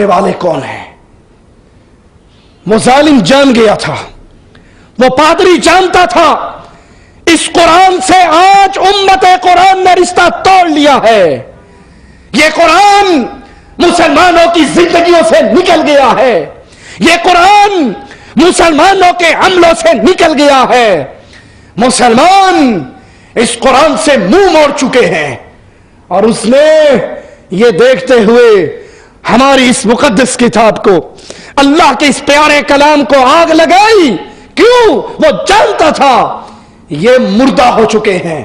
والے کون ہیں؟ وہ ظالم جان گیا تھا، وہ پادری جانتا تھا اس قرآن سے آج امت قرآن نے رشتہ توڑ لیا ہے، یہ قرآن مسلمانوں کی زندگیوں سے نکل گیا ہے، یہ قرآن مسلمانوں کے عملوں سے نکل گیا ہے، مسلمان اس قرآن سے منہ موڑ چکے ہیں، اور اس نے یہ دیکھتے ہوئے ہماری اس مقدس کتاب کو، اللہ کے اس پیارے کلام کو آگ لگائی۔ کیوں؟ وہ جانتا تھا یہ مردہ ہو چکے ہیں،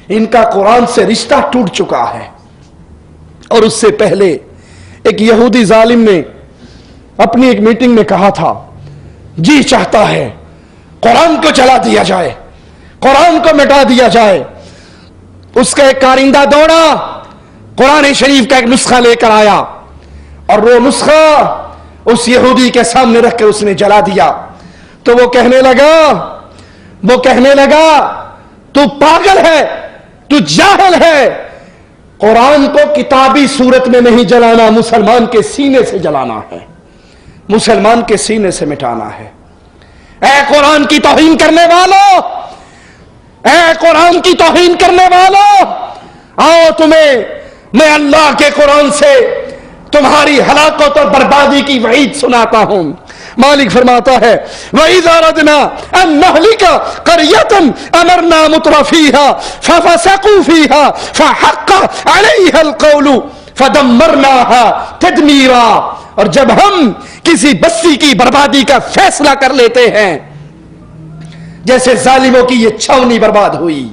ان کا قرآن سے رشتہ ٹوٹ چکا ہے۔ اور اس سے پہلے ایک یہودی ظالم نے اپنی ایک میٹنگ میں کہا تھا، جی چاہتا ہے قرآن کو جلا دیا جائے، قرآن کو مٹا دیا جائے۔ اس کا ایک کارندہ دوڑا، قرآن شریف کا ایک نسخہ لے کر آیا، اور وہ نسخہ اس یہودی کے سامنے رکھ کے اس نے جلا دیا۔ تو وہ کہنے لگا تو پاگل ہے، تو جاہل ہے، قرآن کو کتابی صورت میں نہیں جلانا، مسلمان کے سینے سے جلانا ہے، مسلمان کے سینے سے مٹانا ہے۔ اے قرآن کی توہین کرنے والوں، اے قرآن کی توہین کرنے والوں، آؤ تمہیں میں اللہ کے قرآن سے تمہاری ہلاکت اور بربادی کی وعید سناتا ہوں۔ مالک فرماتا ہے وَإِذَا رَدْنَا أَن نَّهْلِكَ قَرْيَةً أَمَرْنَا مُتْرَفِيهَا فَفَسَقُوا فِيهَا فَحَقَّ عَلَيْهَا الْقَوْلُ فَدَمَّرْنَاهَا تَدْمِيرًا۔ اور جب ہم کسی بستی کی بربادی کا فیصلہ کر لیتے ہیں، جیسے ظالموں کی یہ چھاونی برباد ہوئی،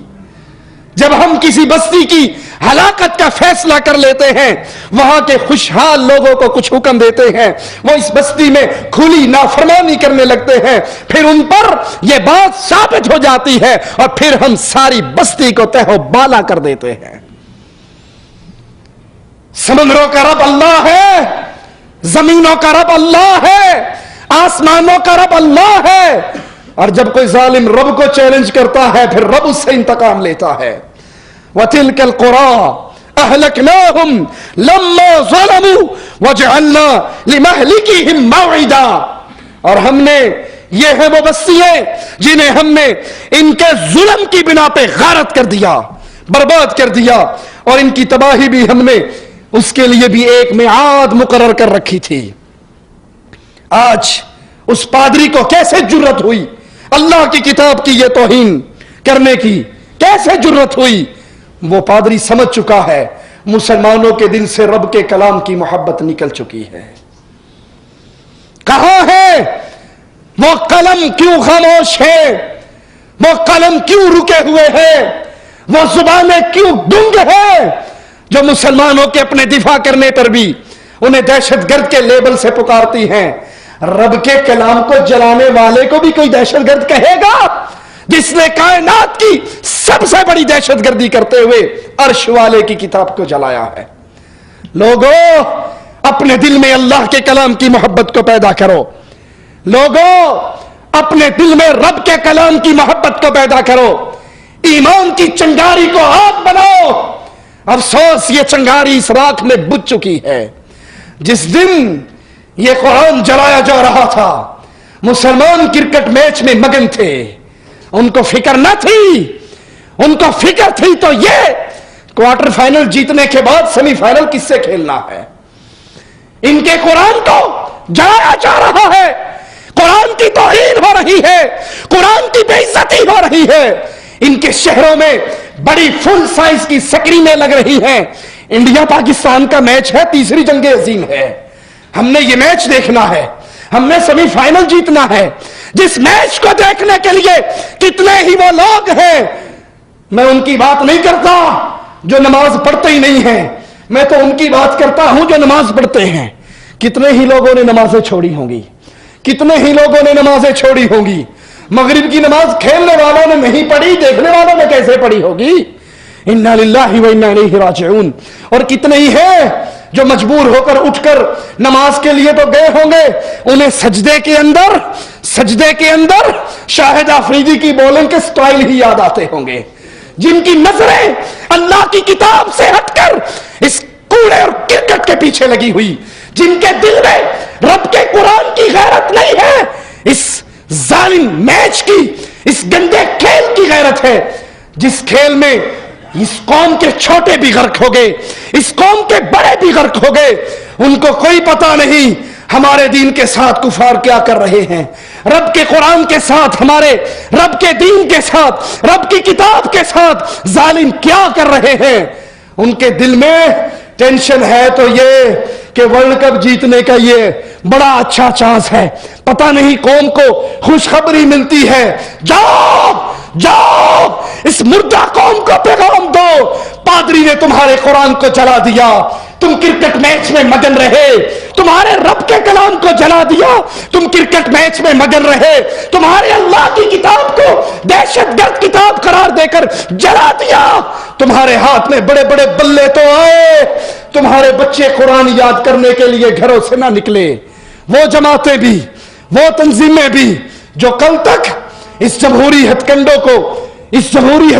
جب ہم کسی بستی کی ہلاکت کا فیصلہ کر لیتے ہیں، وہاں کے خوشحال لوگوں کو کچھ حکم دیتے ہیں، وہ اس بستی میں کھلی نافرمانی کرنے لگتے ہیں، پھر ان پر یہ بات ثابت ہو جاتی ہے، اور پھر ہم ساری بستی کو تہو بالا کر دیتے ہیں۔ سمندروں کا رب اللہ ہے، زمینوں کا رب اللہ ہے، آسمانوں کا رب اللہ ہے، اور جب کوئی ظالم رب کو چیلنج کرتا ہے پھر رب اس سے انتقام لیتا ہے۔ وَتِلْكَ الْقُرَىٰ أَهْلَكْنَاهُمْ لَمَّا ظَلَمُوا وَجَعَلْنَا لِمَهْلِكِهِمْ مَوْعِدًا۔ اور ہم نے، یہ ہیں وہ بستیاں جنہیں ہم نے ان کے ظلم کی بنا پہ غارت کر دیا، برباد کر دیا، اور ان کی تباہی بھی ہم نے اس کے لیے بھی ایک میعاد مقرر کر رکھی تھی۔ آج اس پادری کو کیسے جرت ہوئی اللہ کی کتاب کی یہ توہین کرنے کی؟ کیسے جرت ہوئی؟ وہ پادری سمجھ چکا ہے مسلمانوں کے دل سے رب کے کلام کی محبت نکل چکی ہے۔ کہاں ہے وہ قلم؟ کیوں خاموش ہے وہ قلم؟ کیوں رکے ہوئے ہیں وہ زبانیں؟ کیوں گنگ ہے جو مسلمانوں کے اپنے دفاع کرنے پر بھی انہیں دہشت گرد کے لیبل سے پکارتی ہیں؟ رب کے کلام کو جلانے والے کو بھی کوئی دہشت گرد کہے گا؟ جس نے کائنات کی سب سے بڑی دہشت گردی کرتے ہوئے عرش والے کی کتاب کو جلایا ہے۔ لوگوں، اپنے دل میں اللہ کے کلام کی محبت کو پیدا کرو، لوگوں اپنے دل میں رب کے کلام کی محبت کو پیدا کرو، ایمان کی چنگاری کو آگ بناؤ۔ افسوس یہ چنگاری اس راکھ میں بجھ چکی ہے۔ جس دن یہ قرآن جلایا جا رہا تھا، مسلمان کرکٹ میچ میں مگن تھے، ان کو فکر نہ تھی، ان کو فکر تھی تو یہ کوارٹر فائنل جیتنے کے بعد سیمی فائنل کس سے کھیلنا ہے۔ ان کے قرآن کو جلایا جا رہا ہے، قرآن کی توہین ہو رہی ہے، قرآن کی بے عزتی ہو رہی ہے۔ ان کے شہروں میں بڑی فل سائز کی سکرینیں لگ رہی ہیں۔ انڈیا پاکستان کا میچ ہے، تیسری جنگ عظیم ہے، ہم نے یہ میچ دیکھنا ہے، ہم نے سیمی فائنل جیتنا ہے۔ جس میچ کو دیکھنے کے لیے کتنے ہی وہ لوگ ہیں، میں ان کی بات نہیں کرتا جو نماز پڑھتے ہی نہیں ہیں، میں تو ان کی بات کرتا ہوں جو نماز پڑھتے ہیں۔ کتنے ہی لوگوں نے نمازیں چھوڑی ہوں گی، کتنے ہی لوگوں نے نمازیں چھوڑی ہوں گی۔ مغرب کی نماز کھیلنے والوں نے نہیں پڑھی، دیکھنے والوں نے کیسے پڑھی ہوگی؟ انا للہ و انا الیہ راجعون۔ اور کتنے ہی ہیں جو مجبور ہو کر اٹھ کر نماز کے لیے تو گئے ہوں گے، انہیں سجدے کے اندر شاہد آفریدی کی بولنگ کے سٹائل ہی یاد آتے ہوں گے، جن کی نظریں اللہ کی کتاب سے ہٹ کر اس کوڑے اور کرکٹ کے پیچھے لگی ہوئی، جن کے دل میں رب کے قرآن کی غیرت نہیں ہے، اس ظالم میچ کی، اس گندے کھیل کی غیرت ہے، جس کھیل میں اس قوم کے چھوٹے بھی غرق ہو گئے، اس قوم کے بڑے بھی غرق ہو گئے۔ ان کو کوئی پتہ نہیں ہمارے دین کے ساتھ کفار کیا کر رہے ہیں، رب کے قرآن کے ساتھ، ہمارے رب کے دین کے ساتھ، رب کی کتاب کے ساتھ ظالم کیا کر رہے ہیں۔ ان کے دل میں ٹینشن ہے تو یہ کہ ورلڈ کپ جیتنے کا یہ بڑا اچھا چانس ہے، پتہ نہیں قوم کو خوشخبری ملتی ہے، جاؤ جاؤ اس مردہ قوم کو پیغام دو، پادری نے تمہارے قرآن کو جلا دیا، تم کرکٹ میچ میں مگن رہے، تمہارے رب کے کلام کو جلا دیا، تم کرکٹ میچ میں مگن رہے، تمہارے اللہ کی کتاب کو دہشت گرد کتاب قرار دے کر جلا دیا، تمہارے ہاتھ میں بڑے بڑے بلے تو آئے، تمہارے بچے قرآن یاد کرنے کے لیے گھروں سے نہ نکلے۔ وہ جماعتیں بھی، وہ تنظیمیں بھی جو کل تک اس جمہوری ہتھ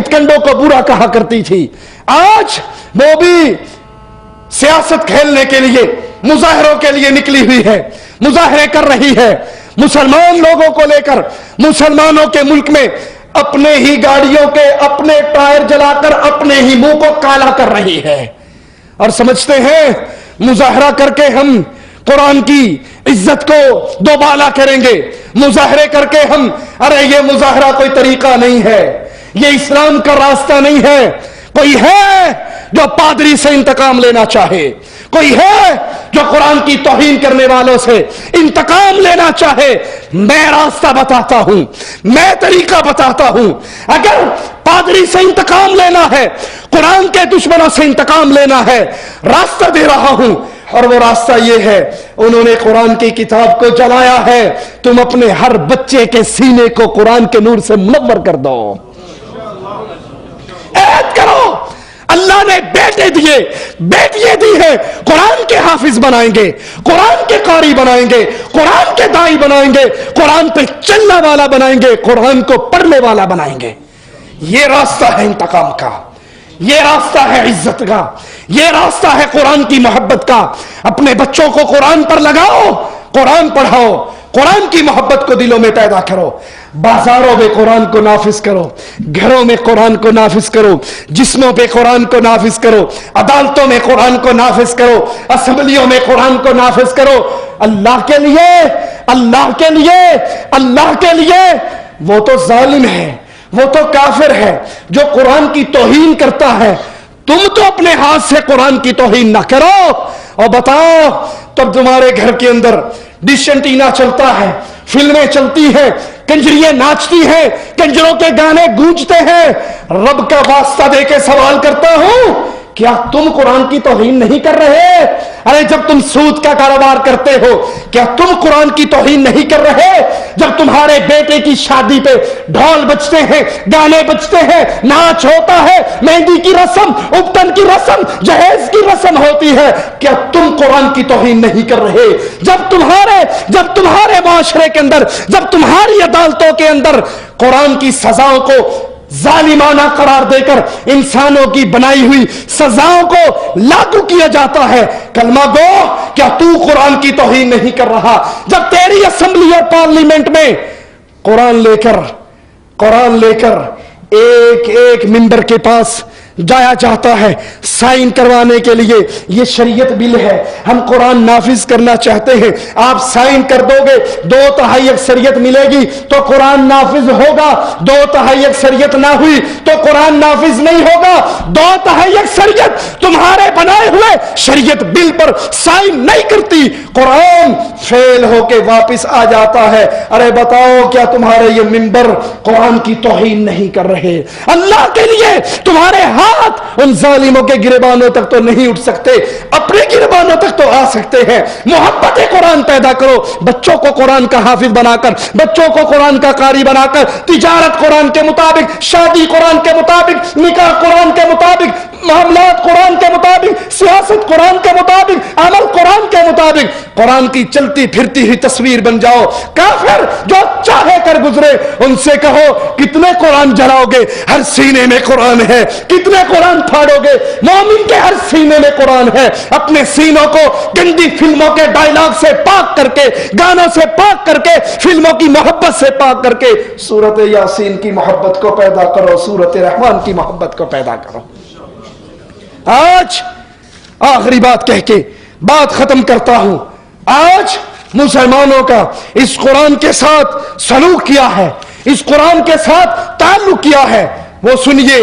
کنڈوں کو برا کہا کرتی تھی، آج وہ بھی سیاست کھیلنے کے لیے، مظاہروں کے لیے نکلی ہوئی ہے، مظاہرے کر رہی ہے، مسلمان لوگوں کو لے کر مسلمانوں کے ملک میں اپنے ہی گاڑیوں کے اپنے ٹائر جلا کر اپنے ہی منہ کو کالا کر رہی ہے، اور سمجھتے ہیں مظاہرہ کر کے ہم قرآن کی عزت کو دوبالا کریں گے، مظاہرے کر کے ہم، ارے یہ مظاہرہ کوئی طریقہ نہیں ہے، یہ اسلام کا راستہ نہیں ہے۔ کوئی ہے جو پادری سے انتقام لینا چاہے، کوئی ہے جو قرآن کی توہین کرنے والوں سے انتقام لینا چاہے، میں راستہ بتاتا ہوں، میں طریقہ بتاتا ہوں۔ اگر پادری سے انتقام لینا ہے، قرآن کے دشمنوں سے انتقام لینا ہے، راستہ دے رہا ہوں، اور وہ راستہ یہ ہے، انہوں نے قرآن کی کتاب کو جلایا ہے، تم اپنے ہر بچے کے سینے کو قرآن کے نور سے منور کر دو، عہد کرو، اللہ نے بیٹے دیے، بیٹیاں دی ہیں، قرآن کے حافظ بنائیں گے، قرآن کے قاری بنائیں گے، قرآن کے دائی بنائیں گے، قرآن پہ چلنے والا بنائیں گے، قرآن کو پڑھنے والا بنائیں گے۔ یہ راستہ ہے انتقام کا، یہ راستہ ہے عزت کا، یہ راستہ ہے قرآن کی محبت کا۔ اپنے بچوں کو قرآن پر لگاؤ، قرآن پڑھاؤ، قرآن کی محبت کو دلوں میں پیدا کرو، بازاروں میں قرآن کو نافذ کرو، گھروں میں قرآن کو نافذ کرو، جسموں پہ قرآن کو نافذ کرو، عدالتوں میں قرآن کو نافذ کرو، اسمبلیوں میں قرآن کو نافذ کرو، اللہ کے لیے، اللہ کے لیے، اللہ کے لیے۔ وہ تو ظالم ہے، وہ تو کافر ہے جو قرآن کی توہین کرتا ہے، تم تو اپنے ہاتھ سے قرآن کی توہین نہ کرو۔ اور بتاؤ، تب تمہارے گھر کے اندر ڈش اینٹینا چلتا ہے، فلمیں چلتی ہیں، کنجریاں ناچتی ہیں، کنجروں کے گانے گونجتے ہیں، رب کا واسطہ دے کے سوال کرتا ہوں، کیا تم قرآن کی توہین نہیں کر رہے؟ ارے جب تم سود کا کاروبار کرتے ہو، کیا تم قرآن کی توہین نہیں کر رہے؟ جب تمہارے بیٹے کی شادی پہ ڈھول بجتے ہیں، گانے بجتے ہیں، ناچ ہوتا ہے، مہندی کی رسم، ابٹن کی رسم، جہیز کی رسم ہوتی ہے، کیا تم قرآن کی توہین نہیں کر رہے؟ جب تمہارے معاشرے کے اندر، جب تمہاری عدالتوں کے اندر قرآن کی سزاؤں کو ظالمانہ قرار دے کر انسانوں کی بنائی ہوئی سزاؤں کو لاگو کیا جاتا ہے، کلمہ گو، کیا تو قرآن کی توہین نہیں کر رہا؟ جب تیری اسمبلی اور پارلیمنٹ میں قرآن لے کر ایک ایک ممبر کے پاس جایا جاتا ہے سائن کروانے کے لیے، یہ شریعت بل ہے، ہم قرآن نافذ کرنا چاہتے ہیں، آپ سائن کر دو گے، 2/3 اکثریت ملے گی تو قرآن نافذ ہوگا، 2/3 اکثریت نہ ہوئی تو قرآن نافذ نہیں ہوگا، 2/3 اکثریت تمہارے بنائے ہوئے شریعت بل پر سائن نہیں کرتی، قرآن فیل ہو کے واپس آ جاتا ہے۔ ارے بتاؤ، کیا تمہارے یہ ممبر قرآن کی توہین نہیں کر رہے؟ اللہ کے لیے تمہارے ہاتھ ان ظالموں کے گریبانوں تک تو نہیں اٹھ سکتے، اپنے گریبانوں تک تو آ سکتے ہیں۔ محبت قرآن پیدا کرو، بچوں کو قرآن کا حافظ بنا کر، بچوں کو قرآن کا قاری بنا کر، تجارت قرآن کے مطابق، شادی قرآن کے مطابق، نکاح قرآن کے مطابق، معاملات قرآن کے مطابق، سیاست قرآن کے مطابق، عمل قرآن کے مطابق، قرآن کی چلتی پھرتی ہی تصویر بن جاؤ۔ کافر جو چاہے کر گزرے، ان سے کہو کتنے قرآن جلاؤ گے؟ ہر سینے میں قرآن ہے۔ کتنے قرآن پھاڑو گے؟ مومن کے ہر سینے میں قرآن ہے۔ اپنے سینوں کو گندی فلموں کے ڈائلاگ سے پاک کر کے، گانوں سے پاک کر کے، فلموں کی محبت سے پاک کر کے سورۃ یاسین کی محبت کو پیدا کرو، سورۃ رحمان کی محبت کو پیدا کرو۔ آج آخری بات کہہ کے بات ختم کرتا ہوں۔ آج مسلمانوں کا اس قرآن کے ساتھ سلوک کیا ہے، اس قرآن کے ساتھ تعلق کیا ہے، وہ سنیے۔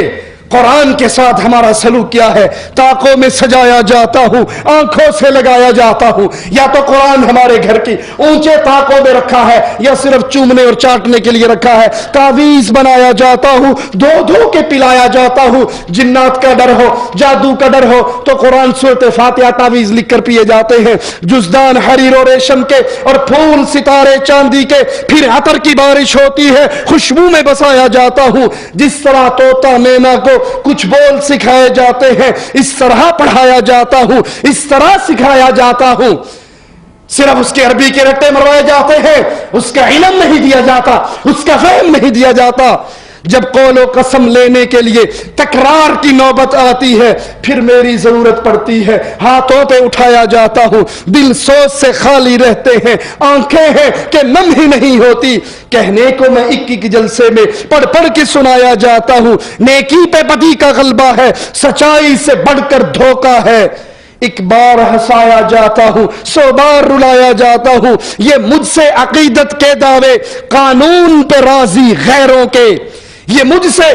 قرآن کے ساتھ ہمارا سلوک کیا ہے؟ طاقوں میں سجایا جاتا ہوں، آنکھوں سے لگایا جاتا ہوں۔ یا تو قرآن ہمارے گھر کی اونچے طاقوں میں رکھا ہے، یا صرف چومنے اور چاٹنے کے لیے رکھا ہے۔ تعویذ بنایا جاتا ہوں، دو دو کے پلایا جاتا ہوں۔ جنات کا ڈر ہو، جادو کا ڈر ہو تو قرآن سورۃ فاتحہ تعویذ لکھ کر پیے جاتے ہیں۔ جزدان حریر و ریشم کے اور پھول ستارے چاندی کے، پھر عطر کی بارش ہوتی ہے، خوشبو میں بسایا جاتا ہوں۔ جس طرح طوطا مینا کو کچھ بول سکھائے جاتے ہیں، اس طرح پڑھایا جاتا ہوں، اس طرح سکھایا جاتا ہوں۔ صرف اس کے عربی کے رٹے مروائے جاتے ہیں، اس کا علم نہیں دیا جاتا، اس کا فہم نہیں دیا جاتا۔ جب قول و قسم لینے کے لیے تکرار کی نوبت آتی ہے، پھر میری ضرورت پڑتی ہے، ہاتھوں پہ اٹھایا جاتا ہوں۔ دل سوچ سے خالی رہتے ہیں، آنکھیں ہیں کہ نم ہی نہیں ہوتی۔ کہنے کو میں ایک ایک جلسے میں پڑھ پڑھ کے سنایا جاتا ہوں۔ نیکی پہ بدی کا غلبہ ہے، سچائی سے بڑھ کر دھوکہ ہے۔ ایک بار ہنسایا جاتا ہوں، 100 بار رلایا جاتا ہوں۔ یہ مجھ سے عقیدت کے دعوے، قانون پہ راضی غیروں کے۔ یہ مجھ سے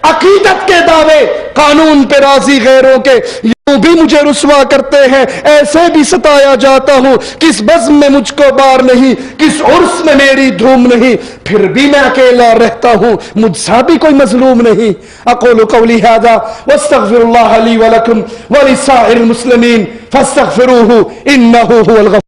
عقیدت کے دعوے، قانون پہ راضی غیروں کے۔ یوں بھی مجھے رسوا کرتے ہیں، ایسے بھی ستایا جاتا ہوں۔ کس بزم میں مجھ کو بار نہیں، کس عرس میں میری دھوم نہیں، پھر بھی میں اکیلا رہتا ہوں، مجھ سا بھی کوئی مظلوم نہیں۔ اقول قولی ھذا واستغفر اللہ لی ولکم ولسائر المسلمین فاستغفروہ انہ هو الغفور